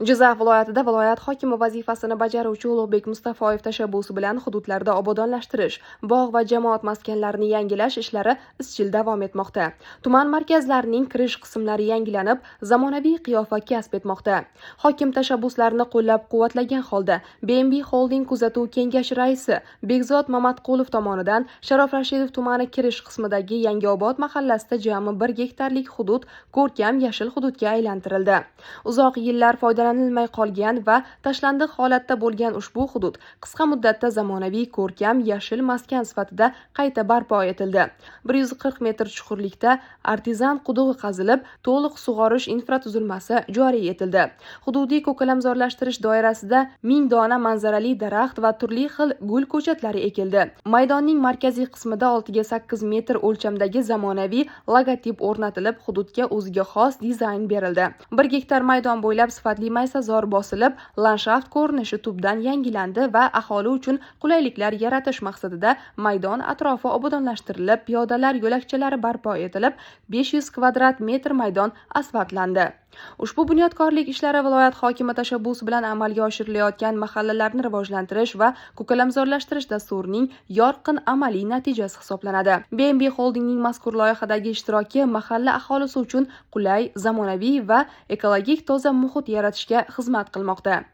Jizzax viloyatida viloyat hokimi vazifasini bajaruvchi Ulug'bek Mustafoyev tashabbusi bilan hududlarda obodonlashtirish, bog' va jamoat maskanlarini yangilash ishlari izchil davom etmoqda. Tuman markazlarining kirish qismlari yangilanib, zamonaviy qiyofa kasb etmoqda. Hokim tashabbuslarini qo'llab-quvvatlagan holda BNB Holding kuzatuv kengashi raisi Bekzod Mamatqulov tomonidan Sharof Rashidov tumani kirish qismidagi Yangiobod mahallasida jami 1 gektarlik hudud ko'rkam yashil hududga aylantirildi. Uzoq yillar foydalanilmay qolgan va tashlandiq holatda bo'lgan ushbu hudud qisqa muddatda zamonaviy ko'rkam yashil maskan sifatida qayta barpo etildi. 140 metr chuqurlikda artizan qudug'i qazilib, to'liq sug'orish infratuzilmasi joriy etildi. Hududiy ko'kalamzorlashtirish doirasida 1000 dona manzarali daraxt va turli xil gul ko'chatlari ekildi. Maydonning markaziy qismida 6 ga 8 metr o'lchamdagi zamonaviy logotip o'rnatilib, hududga o'ziga xos dizayn berildi. 1 gektar maydon bo'ylab sifatli maysazor bosilib, landshaft ko'rinishi tubdan yangilandi va aholi uchun qulayliklar yaratish maqsadida maydon atrofi obodonlashtirilib, piyodalar yo'lakchalari barpo etilib, 500 kvadrat metr maydon asfaltlandi. Ushbu bunyodkorlik ishlari viloyat hokimi tashabbusi bilan amalga oshirilayotgan mahallalarni rivojlantirish va ko'kalamzorlashtirish dasturining yorqin amaliy natijasi hisoblanadi. BNB Holdingning mazkur loyihadagi ishtiroki mahalla aholisi uchun qulay, zamonaviy va ekologik toza muhit yaratishga xizmat qilmoqda.